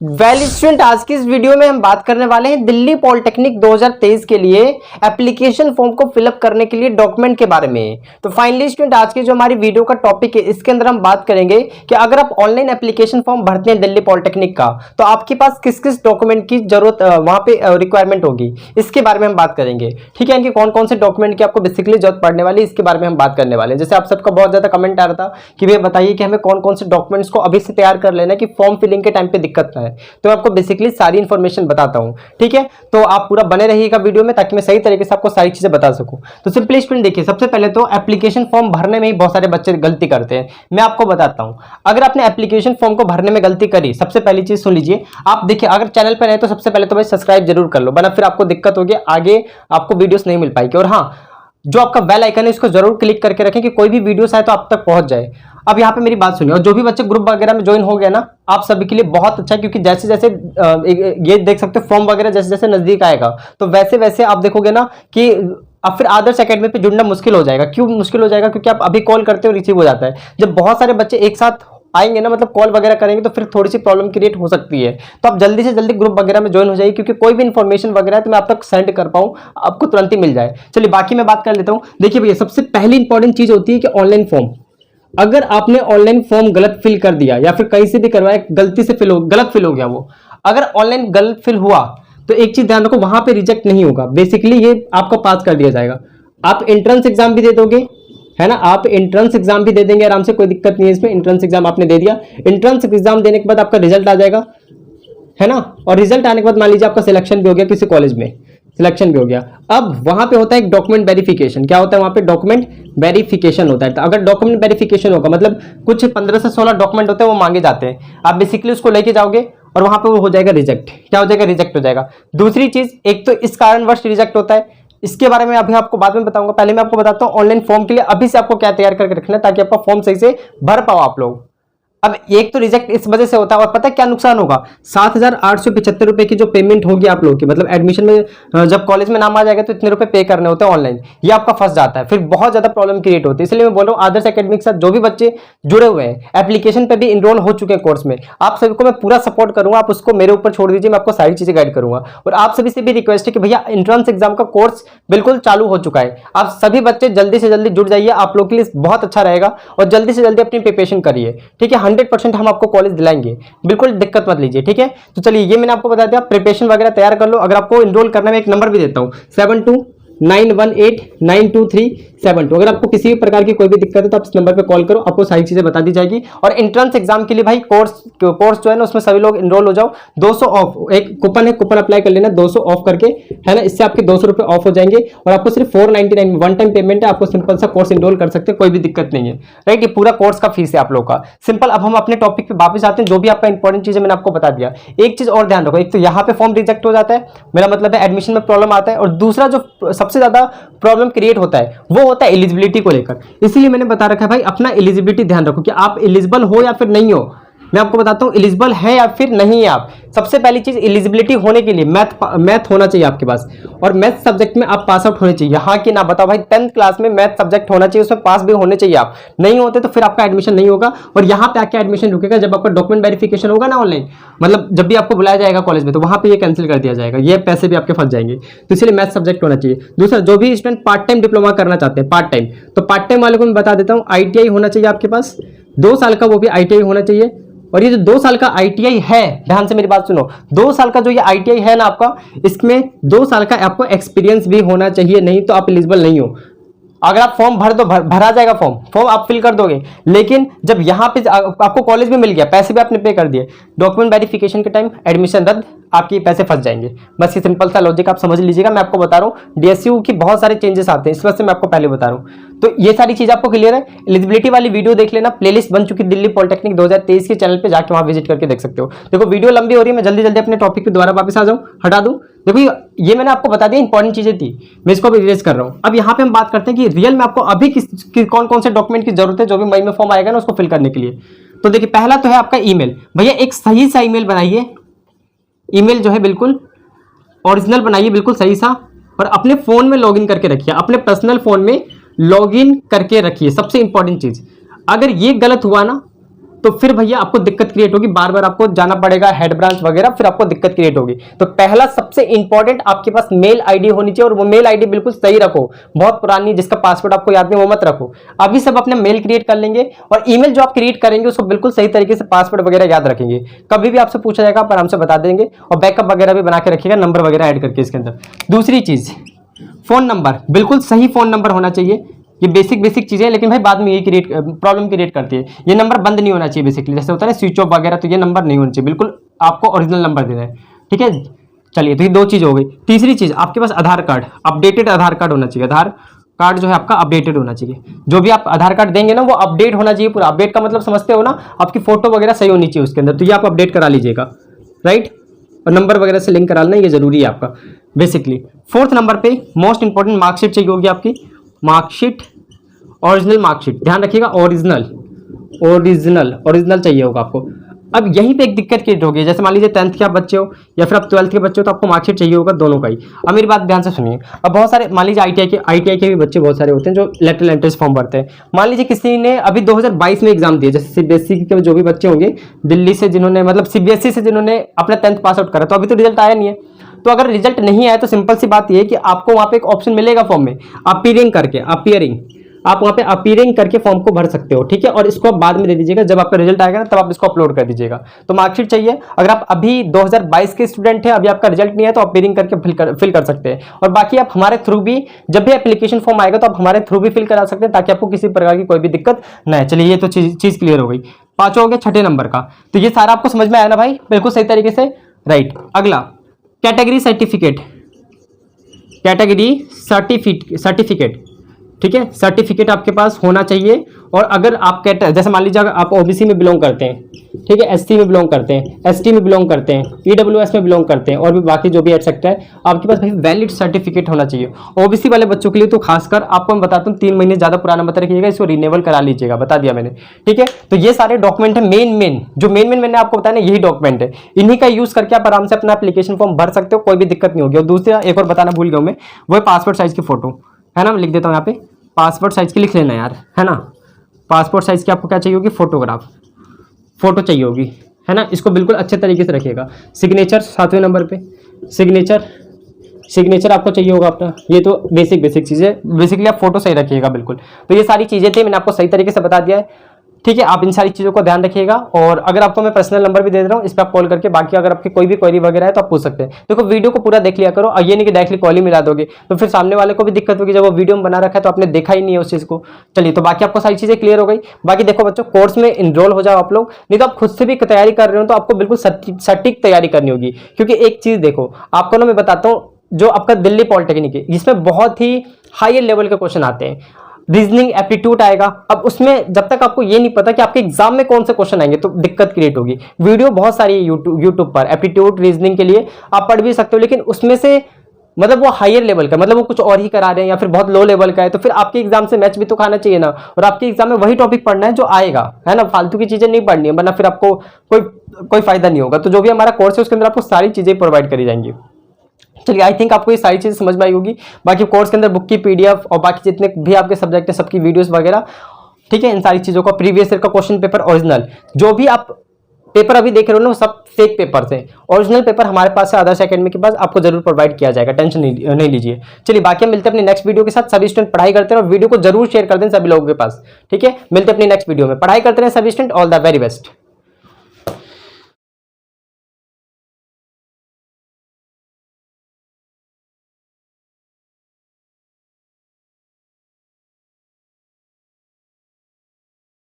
Well student, आज की इस वीडियो में हम बात करने वाले हैं दिल्ली पॉलिटेक्निक 2023 के लिए एप्लीकेशन फॉर्म को फिलअप करने के लिए डॉक्यूमेंट के बारे में। तो फाइनली स्टूडेंट, आज की जो हमारी वीडियो का टॉपिक है इसके अंदर हम बात करेंगे कि अगर आप ऑनलाइन एप्लीकेशन फॉर्म भरते हैं दिल्ली पॉलिटेक्निक का, तो आपके पास किस किस डॉक्यूमेंट की जरूरत वहां पे रिक्वायरमेंट होगी, इसके बारे में हम बात करेंगे। ठीक है, इनके कौन कौन से डॉक्यूमेंट की आपको बेसिकली जरूरत पड़ने वाली है, इसके बारे में हम बात करने वाले हैं। जैसे आप सबका बहुत ज्यादा कमेंट आ रहा था कि भैया बताइए कि हमें कौन कौन से डॉक्यूमेंट्स को अभी से तैयार कर लेना है कि फॉर्म फिलिंग के टाइम पे दिक्कत ना है। तो आपको बेसिकली सारी इंफॉर्मेशन बताता हूं। ठीक है, तो आप पूरा बने रहिएगा वीडियो में ताकि मैं सही तरीके से आपको सारी चीजें बता सकूं। तो सिंपली स्टूडेंट देखिए, सबसे पहले तो एप्लीकेशन फॉर्म भरने में ही बहुत सारे बच्चे गलती करते हैं। मैं आपको बताता हूं, अगर आपने एप्लीकेशन फॉर्म को भरने में गलती करी, सबसे पहली चीज सुन लीजिए। आप देखिए, अगर चैनल पर है तो सबसे पहले तो भाई सब्सक्राइब जरूर कर लो, वरना फिर आपको दिक्कत होगी, आगे आपको वीडियोस नहीं मिल पाएगी। और हाँ, जो आपका बेल आइकन है इसको जरूर क्लिक करके रखें कि कोई भी वीडियोस आए तो आप तक पहुंच जाए। अब यहाँ पे मेरी बात सुनिए, और जो भी बच्चे ग्रुप वगैरह में ज्वाइन हो गए ना, आप सभी के लिए बहुत अच्छा है, क्योंकि जैसे जैसे ये देख सकते हो फॉर्म वगैरह जैसे जैसे नजदीक आएगा, तो वैसे वैसे आप देखोगे ना कि अब फिर आदर्श एकेडमी पे जुड़ना मुश्किल हो जाएगा। क्यों मुश्किल हो जाएगा? क्योंकि आप अभी कॉल करते हो, रिसीव हो जाता है। जब बहुत सारे बच्चे एक साथ आएंगे ना, मतलब कॉल वगैरह करेंगे, तो फिर थोड़ी सी प्रॉब्लम क्रिएट हो सकती है। तो आप जल्दी से जल्दी ग्रुप वगैरह में ज्वाइन हो जाइए, क्योंकि कोई भी इन्फॉर्मेशन वगैरह है तो मैं आप तक सेंड कर पाऊँ, आपको तुरंत ही मिल जाए। चलिए बाकी मैं बात कर लेता हूँ। देखिए भैया, सबसे पहली इंपॉर्टेंट चीज होती है कि ऑनलाइन फॉर्म, अगर आपने ऑनलाइन फॉर्म गलत फिल कर दिया या फिर कहीं से भी करवाया, गलती से गलत फिल हो गया, वो अगर ऑनलाइन गलत फिल हुआ तो एक चीज ध्यान रखो, वहां पे रिजेक्ट नहीं होगा। बेसिकली ये आपको पास कर दिया जाएगा। आप एंट्रेंस एग्जाम भी दे दोगे, है ना, आप एंट्रेंस एग्जाम भी दे देंगे आराम से, कोई दिक्कत नहीं है इसमें। एंट्रेंस एग्जाम आपने दे दिया, एंट्रेंस एग्जाम देने के बाद आपका रिजल्ट आ जाएगा, है ना, और रिजल्ट आने के बाद मान लीजिए आपका सिलेक्शन भी हो गया, किसी कॉलेज में सिलेक्शन भी हो गया। अब वहां पे होता है एक डॉक्यूमेंट वेरिफिकेशन। क्या होता है वहां पे? डॉक्यूमेंट वेरिफिकेशन होता है। तो अगर डॉक्यूमेंट वेरिफिकेशन होगा, मतलब कुछ 15 से 16 डॉक्यूमेंट होते हैं, वो मांगे जाते हैं। आप बेसिकली उसको लेके जाओगे और वहां पे वो हो जाएगा रिजेक्ट। क्या हो जाएगा? रिजेक्ट हो जाएगा। दूसरी चीज, एक तो इस कारणवश रिजेक्ट होता है, इसके बारे में अभी आपको बाद में बताऊंगा। पहले मैं आपको बताता हूँ ऑनलाइन फॉर्म के लिए अभी से आपको क्या तैयार करके रखना है, ताकि आपका फॉर्म सही से भर पाओ आप लोग। अब एक तो रिजेक्ट इस वजह से होता है, और पता है क्या नुकसान होगा? 7,875 रुपए की जो पेमेंट होगी आप लोगों की, मतलब एडमिशन में जब कॉलेज में नाम आ जाएगा तो इतने रुपए पे करने होते हैं ऑनलाइन, ये आपका फंस जाता है, फिर बहुत ज्यादा प्रॉब्लम क्रिएट होती है। इसलिए मैं बोल रहा हूँ आदर्श एकेडमी के साथ जो भी बच्चे जुड़े हुए हैं, एप्लीकेशन पे भी इनरोल हो चुके हैं कोर्स में, आप सभी को मैं पूरा सपोर्ट करूंगा। आप उसको मेरे ऊपर छोड़ दीजिए, मैं आपको सारी चीजें गाइड करूंगा। और आप सभी से भी रिक्वेस्ट है कि भैया एंट्रेंस एग्जाम का कोर्स बिल्कुल चालू हो चुका है, आप सभी बच्चे जल्दी से जल्दी जुड़ जाइए, आप लोग के लिए बहुत अच्छा रहेगा। और जल्दी से जल्दी अपनी प्रिपरेशन करिए, ठीक है। 100% हम आपको कॉलेज दिलाएंगे, बिल्कुल दिक्कत मत लीजिए, ठीक है। तो चलिए, ये मैंने आपको बता दिया, प्रिपरेशन वगैरह तैयार कर लो। अगर आपको इनरोल करना है, मैं एक नंबर भी देता हूं, 7291892372। अगर आपको किसी भी प्रकार की कोई भी दिक्कत है तो आप इस नंबर पे कॉल करो, आपको सारी चीजें बता दी जाएगी। और एंट्रेंस एग्जाम के लिए भाई कोर्स जो है ना, उसमें सभी लोग इनरोल हो जाओ। 200 ऑफ, एक कूपन है, कूपन अप्लाई कर लेना 200 ऑफ करके, है ना, इससे आपके 200 रुपए ऑफ हो जाएंगे। और आपको सिर्फ 499 वन टाइम पेमेंट है, आपको सिंपल सा कोर्स इनरोल कर सकते हैं, कोई भी दिक्कत नहीं है, राइट। ये पूरा कोर्स का फीस है आप लोग का, सिंपल। अब हम अपने टॉपिक पे वापस आते हैं। जो भी आपका इंपॉर्टेंट चीज है मैंने आपको बता दिया। एक चीज और ध्यान रखो, एक तो यहाँ पे फॉर्म रिजेक्ट हो जाता है, मेरा मतलब है एडमिशन में प्रॉब्लम आता है। और दूसरा जो सबसे ज्यादा प्रॉब्लम क्रिएट होता है वो होता है एलिजिबिलिटी को लेकर। इसीलिए मैंने बता रखा है भाई, अपना एलिजिबिलिटी ध्यान रखो कि आप एलिजिबल हो या फिर नहीं हो। मैं आपको बताता हूं एलिजिबल है या फिर नहीं है आप। सबसे पहली चीज, एलिजिबिलिटी होने के लिए मैथ होना चाहिए आपके पास, और मैथ सब्जेक्ट में आप पास आउट होने चाहिए। यहाँ की ना बताओ भाई, 10th क्लास में मैथ सब्जेक्ट होना चाहिए, उसमें पास भी होने चाहिए। आप नहीं होते तो फिर आपका एडमिशन नहीं होगा। और यहाँ पे आके एडमिशन रुकेगा जब आपका डॉक्यूमेंट वेरिफिकेशन होगा ना ऑनलाइन, मतलब जब भी आपको बुलाया जाएगा कॉलेज में, तो वहां पे ये कैंसिल कर दिया जाएगा, ये पैसे भी आपके फंस जाएंगे। तो इसलिए मैथ सब्जेक्ट होना चाहिए। दूसरा, जो भी स्टूडेंट पार्ट टाइम डिप्लोमा करना चाहते हैं, पार्ट टाइम, तो पार्ट टाइम वाले को मैं बता देता हूँ, ITI होना चाहिए आपके पास 2 साल का, वो भी ITI होना चाहिए। और ये जो 2 साल का ITI है, ध्यान से मेरी बात सुनो, 2 साल का जो ये ITI है ना आपका, इसमें 2 साल का आपको एक्सपीरियंस भी होना चाहिए, नहीं तो आप एलिजिबल नहीं हो। अगर आप फॉर्म भर दो, भरा जाएगा फॉर्म आप फिल कर दोगे, लेकिन जब यहाँ पे आपको कॉलेज भी मिल गया, पैसे भी आपने पे कर दिए, डॉक्यूमेंट वेरिफिकेशन के टाइम एडमिशन रद्द, आपके पैसे फंस जाएंगे। बस ये सिंपल सा लॉजिक आप समझ लीजिएगा। मैं आपको बता रहा हूँ DSU की बहुत सारे चेंजेस आते हैं, इस वजह से मैं आपको पहले बता रहा हूँ। तो ये सारी चीज आपको क्लियर है। एलिजिबिलिटी वाली वीडियो देख लेना, प्लेलिस्ट बन चुकी दिल्ली पॉलिटेक्निक 2023 के चैनल पे, जाके वहां विजिट करके देख सकते हो। देखो वीडियो लंबी हो रही है, मैं जल्दी जल्दी अपने टॉपिक पे दोबारा वापस आ जाऊँ, हटा दूँ। देखो ये मैंने आपको बता दिया, इंपॉर्टेंट चीजें थी, मैं इसको भी इरेज कर रहा हूँ। अब यहाँ पे हम बात करते हैं कि रियल में आपको अभी कौन कौन से डॉक्यूमेंट की जरूरत है, जो भी मई में फॉर्म आएगा ना उसको फिल करने के लिए। तो देखिए, पहला तो है आपका ईमेल। भैया एक सही सा ईमेल बनाइए, ईमेल जो है बिल्कुल ओरिजिनल बनाइए, बिल्कुल सही सा। और अपने फोन में लॉगिन करके रखिए, अपने पर्सनल फोन में लॉगिन करके रखिए। सबसे इंपॉर्टेंट चीज, अगर ये गलत हुआ ना तो फिर भैया आपको दिक्कत क्रिएट होगी, बार बार आपको जाना पड़ेगा हेड ब्रांच वगैरह, फिर आपको दिक्कत क्रिएट होगी। तो पहला सबसे इंपॉर्टेंट आपके पास मेल आईडी होनी चाहिए, और वो मेल आईडी बिल्कुल सही रखो, बहुत पुरानी जिसका पासवर्ड आपको याद नहीं वो मत रखो। अभी सब अपने मेल क्रिएट कर लेंगे, और ईमेल जो आप क्रिएट करेंगे उसको बिल्कुल सही तरीके से पासवर्ड वगैरह याद रखेंगे। कभी भी आपसे पूछा जाएगा पर हमसे बता देंगे, और बैकअप वगैरह भी बना के रखिएगा, नंबर वगैरह ऐड करके इसके अंदर। दूसरी चीज, फोन नंबर, बिल्कुल सही फोन नंबर होना चाहिए। ये बेसिक चीजें, लेकिन भाई बाद में ये प्रॉब्लम क्रिएट करती है। ये नंबर बंद नहीं होना चाहिए बेसिकली, जैसे होता है ना स्विच ऑफ वगैरह, तो ये नंबर नहीं होना चाहिए, बिल्कुल आपको ओरिजिनल नंबर देना है, ठीक है। चलिए, तो ये दो चीज हो गई। तीसरी चीज, आपके पास आधार कार्ड, अपडेटेड आधार कार्ड होना चाहिए। आधार कार्ड जो है आपका अपडेटेड होना चाहिए। जो भी आप आधार कार्ड देंगे ना वो अपडेट होना चाहिए पूरा। अपडेट का मतलब समझते हो ना, आपकी फोटो वगैरह सही होनी चाहिए उसके अंदर, तो ये आप अपडेट करा लीजिएगा, राइट। और नंबर वगैरह से लिंक करा लेना, ये जरूरी है आपका बेसिकली। फोर्थ नंबर पे मोस्ट इंपॉर्टेंट मार्कशीट चाहिए होगी आपकी, मार्कशीट, ओरिजिनल मार्कशीट, ध्यान रखिएगा, ओरिजिनल चाहिए होगा आपको। अब यहीं पे एक दिक्कत क्रिएट होगी, जैसे मान लीजिए 10th के आप बच्चे हो या फिर आप 12th के बच्चे हो, तो आपको मार्कशीट चाहिए होगा दोनों का ही। अब मेरी बात ध्यान से सुनिए। अब बहुत सारे, मान लीजिए आईटीआई के भी बच्चे बहुत सारे होते हैं जो लेटरल एंट्रेंस फॉर्म भरते हैं। मान लीजिए किसी ने अभी 2022 में एग्जाम दिए, जैसे सीबीएसई के जो भी बच्चे होंगे दिल्ली से, जिन्होंने मतलब सीबीएसई से जिन्होंने अपना 10th पास आउट करा, तो अभी तो रिजल्ट आया नहीं है। तो अगर रिजल्ट नहीं आया तो सिंपल सी बात यह है कि आपको वहां पे एक ऑप्शन मिलेगा फॉर्म में, अपीयरिंग, आप वहां पे अपीयरिंग करके फॉर्म को भर सकते हो, ठीक है। और इसको आप बाद में दे दीजिएगा, जब आपका रिजल्ट आएगा ना तब आप इसको अपलोड कर दीजिएगा। तो मार्कशीट चाहिए। अगर आप अभी 2022 के स्टूडेंट हैं, अभी आपका रिजल्ट नहीं है, तो अपीयरिंग करके फिल कर सकते हैं। और बाकी आप हमारे थ्रू भी, जब भी एप्लीकेशन फॉर्म आएगा तो आप हमारे थ्रू भी फिल करा सकते हैं, ताकि आपको किसी प्रकार की कोई भी दिक्कत न है। चलिए, ये तो चीज क्लियर हो गई। पांचों हो गया, छठे नंबर का। तो ये सारा आपको समझ में आया ना भाई, बिल्कुल सही तरीके से, राइट। अगला कैटेगरी सर्टिफिकेट, सर्टिफिकेट, ठीक है। सर्टिफिकेट आपके पास होना चाहिए। और अगर आप जैसे मान लीजिए अगर आप ओबीसी में बिलोंग करते हैं, ठीक है, एससी में बिलोंग करते हैं, एसटी में बिलोंग करते हैं, ईडब्ल्यूएस में बिलोंग करते हैं, और भी बाकी जो भी एटसेक्टर है, आपके पास भाई वैलिड सर्टिफिकेट होना चाहिए। ओबीसी वाले बच्चों के लिए तो खासकर आपको मैं बताता हूँ 3 महीने ज्यादा पुराना मत रखिएगा, इसको रिन्यूअल करा लीजिएगा, बता दिया मैंने, ठीक है। तो ये सारे डॉक्यूमेंट है मेन मैंने आपको बताया ना, यही डॉक्यूमेंट है। इन्हीं का यूज करके आप आराम से अपना एप्लीकेशन फॉर्म भर सकते हो, कोई भी दिक्कत नहीं होगी। और दूसरा एक और बताना भूल गया मैं, वो है पासपोर्ट साइज की फोटो, है ना। मैं लिख देता हूँ यहाँ पे, पासपोर्ट साइज की लिख लेना यार, है ना। पासपोर्ट साइज की आपको क्या चाहिए होगी, फोटो चाहिए होगी, है ना। इसको बिल्कुल अच्छे तरीके से रखिएगा। सिग्नेचर 7वें नंबर पे, सिग्नेचर आपको चाहिए होगा अपना। ये तो बेसिक चीज़ें, बेसिकली आप फोटो सही रखिएगा बिल्कुल। तो ये सारी चीज़ें थी, मैंने आपको सही तरीके से बता दिया है, ठीक है। आप इन सारी चीज़ों को ध्यान रखिएगा। और अगर आपको मैं पर्सनल नंबर भी दे रहा हूँ, इस पर आप कॉल करके, बाकी अगर आपकी कोई भी क्वेरी वगैरह है तो आप पूछ सकते हैं। देखो, वीडियो को पूरा देख लिया करो, और ये नहीं कि डायरेक्टली कॉल ही मिला दोगे, तो फिर सामने वाले को भी दिक्कत होगी, जब वो वीडियो में बना रखा है तो आपने देखा ही नहीं है उस चीज़ को। चलिए, तो बाकी आपको सारी चीज़ें क्लियर हो गई। बाकी देखो बच्चों, कोर्स में इनरोल हो जाओ आप लोग, नहीं तो आप खुद से भी तैयारी कर रहे हो तो आपको बिल्कुल सटीक तैयारी करनी होगी। क्योंकि एक चीज़ देखो, आपको ना मैं बताता हूँ, जो आपका दिल्ली पॉलिटेक्निक है, इसमें बहुत ही हायर लेवल के क्वेश्चन आते हैं। रीजनिंग एप्टीट्यूड आएगा। अब उसमें जब तक आपको ये नहीं पता कि आपके एग्जाम में कौन से क्वेश्चन आएंगे, तो दिक्कत क्रिएट होगी। वीडियो बहुत सारी है यूट्यूब पर एप्टीट्यूड रीजनिंग के लिए, आप पढ़ भी सकते हो, लेकिन उसमें से मतलब वो हायर लेवल का, मतलब वो कुछ और ही करा रहे हैं, या फिर बहुत लो लेवल का है, तो फिर आपके एग्जाम से मैच भी तो खाना चाहिए ना। और आपके एग्जाम में वही टॉपिक पढ़ना है जो आएगा, है ना। फालतू की चीजें नहीं पढ़नी है, वरना फिर आपको कोई फायदा नहीं होगा। तो जो भी हमारा कोर्स है उसके अंदर आपको सारी चीजें प्रोवाइड करी जाएंगी। चलिए, आई थिंक आपको ये सारी चीज़ समझ में आई होगी। बाकी कोर्स के अंदर बुक की पीडीएफ और बाकी जितने भी आपके सब्जेक्ट है सबकी वीडियोस वगैरह, ठीक है, इन सारी चीज़ों का, प्रीवियस ईयर का क्वेश्चन पेपर ओरिजिनल, जो भी आप पेपर अभी देख रहे हो ना, वो सब फेक पेपर थे। ओरिजिनल पेपर हमारे पास है आदर्श एकेडमी के पास, आपको जरूर प्रोवाइड किया जाएगा, टेंशन नहीं लीजिए। चलिए, बाकी हम मिलते हैं अपने नेक्स्ट वीडियो के साथ। सभी स्टूडेंट पढ़ाई करते हैं, और वीडियो को जरूर शेयर कर दें सभी लोगों के पास, ठीक है। मिलते हैं अपनी नेक्स्ट वीडियो में। पढ़ाई करते रहे सभी student, all the very best.